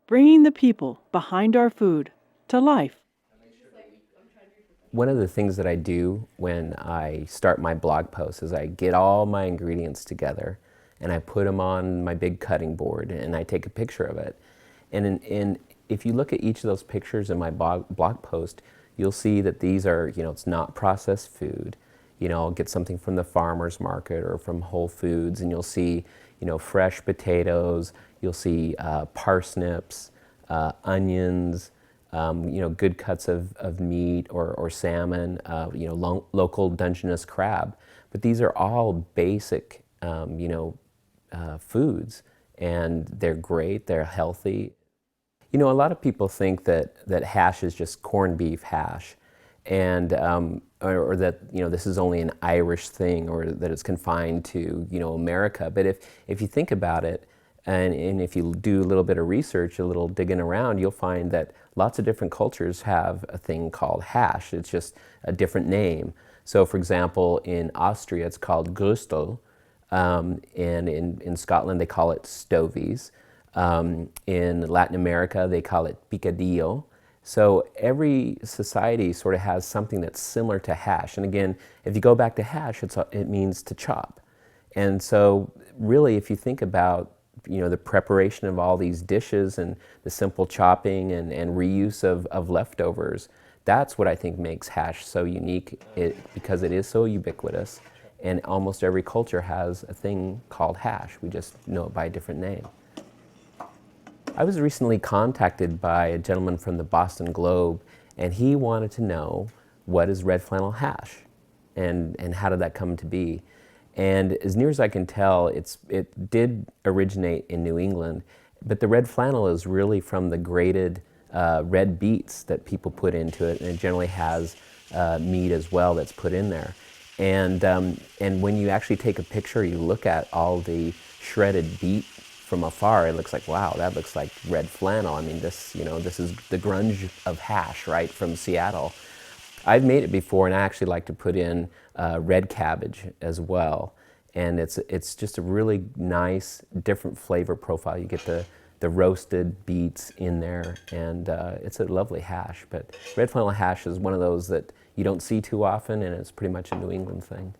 bringing the people behind our food to life. One of the things that I do when I start my blog post is I get all my ingredients together and I put them on my big cutting board and I take a picture of it. And if you look at each of those pictures in my blog post, you'll see that these are, it's not processed food. I'll get something from the farmer's market or from Whole Foods, and you'll see, fresh potatoes, you'll see parsnips, onions, good cuts of meat or salmon, local Dungeness crab. But these are all basic, foods, and they're great, they're healthy. A lot of people think that hash is just corned beef hash, and or that this is only an Irish thing, or that it's confined to America. But if you think about it, and if you do a little bit of research, a little digging around, you'll find that lots of different cultures have a thing called hash. It's just a different name. So, for example, in Austria, it's called Grüstel, and in Scotland, they call it stovies. In Latin America, they call it picadillo. So every society sort of has something that's similar to hash. And again, if you go back to hash, it means to chop. And so really, if you think about the preparation of all these dishes and the simple chopping and reuse of leftovers, that's what I think makes hash so unique, because it is so ubiquitous. And almost every culture has a thing called hash. We just know it by a different name. I was recently contacted by a gentleman from the Boston Globe, and he wanted to know, what is red flannel hash, and how did that come to be? And as near as I can tell, it did originate in New England, but the red flannel is really from the grated red beets that people put into it, and it generally has meat as well that's put in there. And when you actually take a picture, you look at all the shredded beet from afar, it looks like, wow, that looks like red flannel. I mean, this is the grunge of hash, right, from Seattle. I've made it before, and I actually like to put in red cabbage as well. And it's just a really nice, different flavor profile. You get the roasted beets in there, and it's a lovely hash. But red flannel hash is one of those that you don't see too often, and it's pretty much a New England thing.